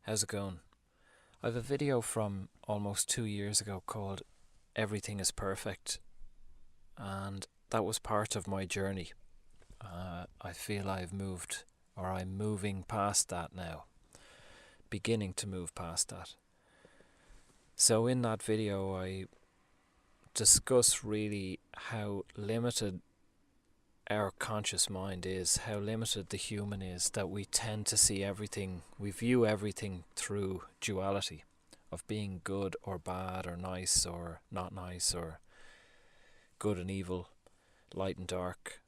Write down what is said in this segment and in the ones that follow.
How's it going? I have a video from almost 2 years ago called Everything is Perfect, and that was part of my journey. I feel I've moved, or I'm moving past that now, beginning to move past that. So in that video I discuss really how limited our conscious mind is, how limited the human is, that we tend to see everything, we view everything through duality of being good or bad or nice or not nice or good and evil, light and dark.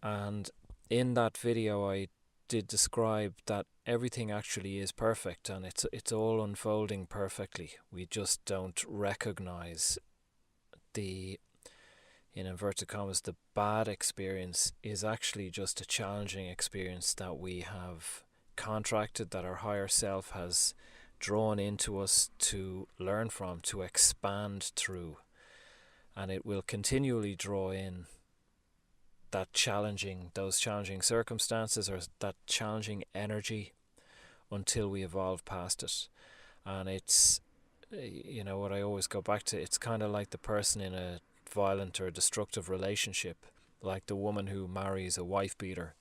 And in that video I did describe that everything actually is perfect, and it's all unfolding perfectly. We just don't recognize the, in inverted commas, the bad experience is actually just a challenging experience that we have contracted, that our higher self has drawn into us to learn from, to expand through. And it will continually draw in those challenging circumstances or that challenging energy until we evolve past it. And it's, what I always go back to, it's kind of like the person in a violent or destructive relationship, like the woman who marries a wife beater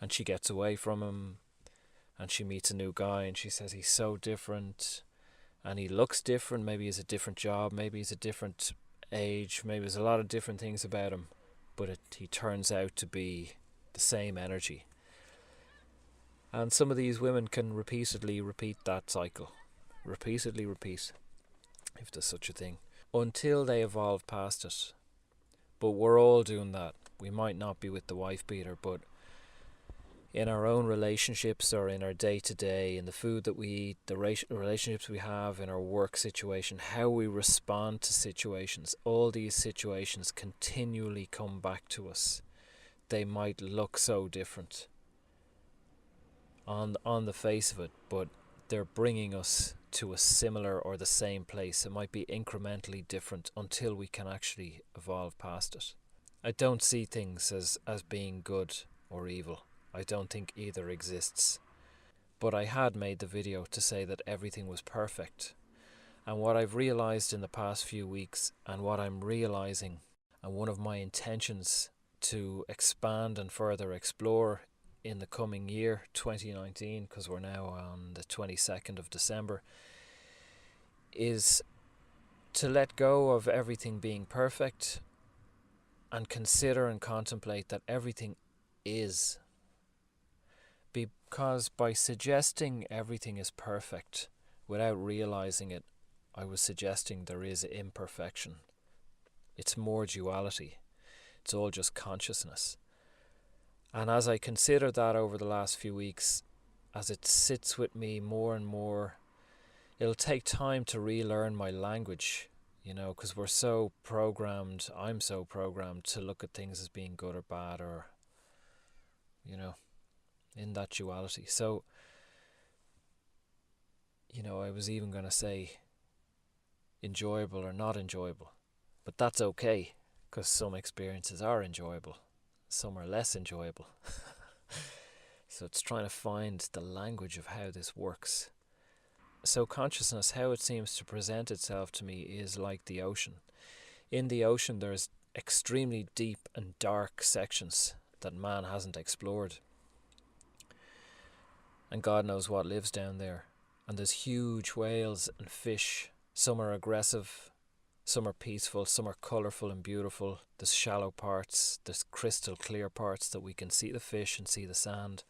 and she gets away from him and she meets a new guy and she says he's so different and he looks different, maybe he's a different job, maybe he's a different age, maybe there's a lot of different things about him, but he turns out to be the same energy. And some of these women can repeatedly repeat that cycle, repeat, if there's such a thing, until they evolve past it. But we're all doing that. We might not be with the wife beater, but in our own relationships or in our day-to-day, in the food that we eat, the relationships we have, in our work situation, how we respond to situations, all these situations continually come back to us. They might look so different on the face of it, but they're bringing us to a similar or the same place. It might be incrementally different until we can actually evolve past it. I don't see things as being good or evil. I don't think either exists. But I had made the video to say that everything was perfect. And what I've realized in the past few weeks, and what I'm realizing, and one of my intentions to expand and further explore in the coming year, 2019, because we're now on the 22nd of December, is to let go of everything being perfect and consider and contemplate that everything is. Because by suggesting everything is perfect without realizing it, I was suggesting there is imperfection. It's more duality. It's all just consciousness. And as I consider that over the last few weeks, as it sits with me more and more, it'll take time to relearn my language, because we're so programmed, I'm so programmed to look at things as being good or bad, or, in that duality. So, I was even going to say enjoyable or not enjoyable, but that's okay, because some experiences are enjoyable, some are less enjoyable. So it's trying to find the language of how this works. So consciousness, how it seems to present itself to me, is like the ocean. In the ocean there's extremely deep and dark sections that man hasn't explored. And God knows what lives down there. And there's huge whales and fish. Some are aggressive, some are peaceful, some are colourful and beautiful. There's shallow parts, there's crystal clear parts that we can see the fish and see the sand.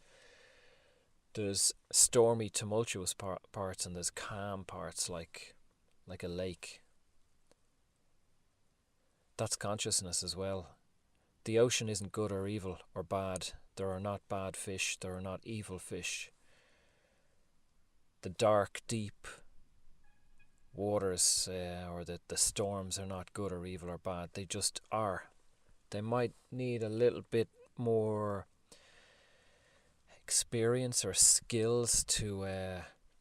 There's stormy, tumultuous parts, and there's calm parts like a lake. That's consciousness as well. The ocean isn't good or evil or bad. There are not bad fish, there are not evil fish. The dark, deep waters or the storms are not good or evil or bad. They just are. They might need a little bit more experience or skills to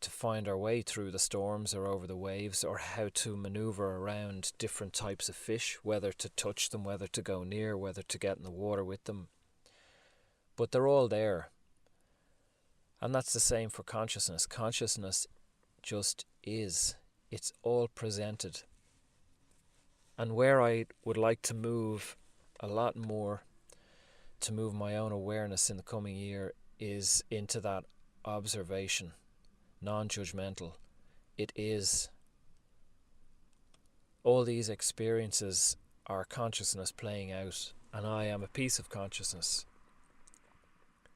find our way through the storms or over the waves, or how to maneuver around different types of fish, whether to touch them, whether to go near, whether to get in the water with them. But they're all there. And that's the same for consciousness. Consciousness just is. It's all presented. And where I would like to move a lot more, to move my own awareness in the coming year, is into that observation, non-judgmental. It is. All these experiences are consciousness playing out, and I am a piece of consciousness.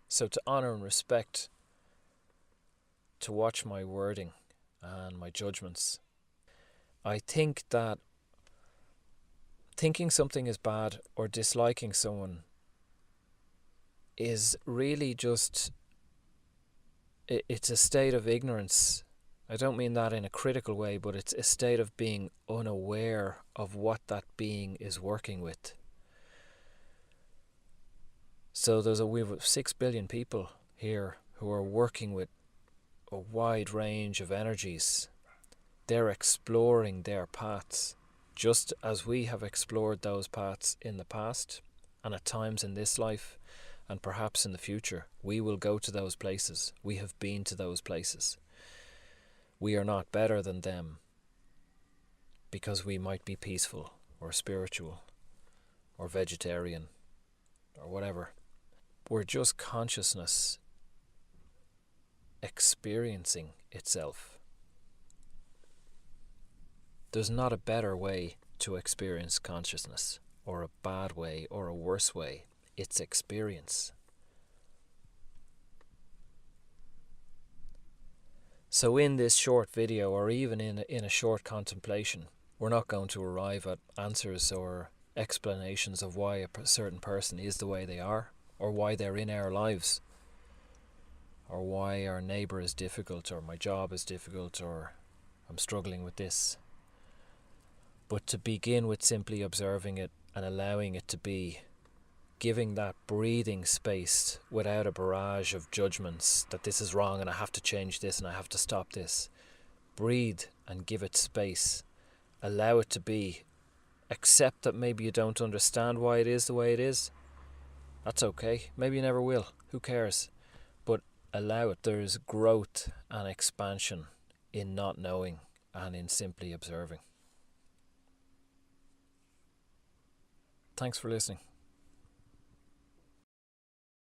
So to honor and respect, to watch my wording and my judgments. I think that thinking something is bad or disliking someone is really just, it's a state of ignorance. I don't mean that in a critical way, but it's a state of being unaware of what that being is working with. So we have 6 billion people here who are working with a wide range of energies. They're exploring their paths, just as we have explored those paths in the past, and at times in this life, and perhaps in the future. We will go to those places. We have been to those places. We are not better than them because we might be peaceful or spiritual or vegetarian or whatever. We're just consciousness experiencing itself. There's not a better way to experience consciousness, or a bad way, or a worse way. It's experience. So in this short video, or even in a short contemplation, we're not going to arrive at answers or explanations of why a certain person is the way they are, or why they're in our lives, or why our neighbour is difficult, or my job is difficult, or I'm struggling with this. But to begin with simply observing it and allowing it to be, giving that breathing space without a barrage of judgments that this is wrong and I have to change this and I have to stop this. Breathe and give it space. Allow it to be. Accept that maybe you don't understand why it is the way it is. That's okay. Maybe you never will. Who cares? But allow it. There is growth and expansion in not knowing and in simply observing. Thanks for listening.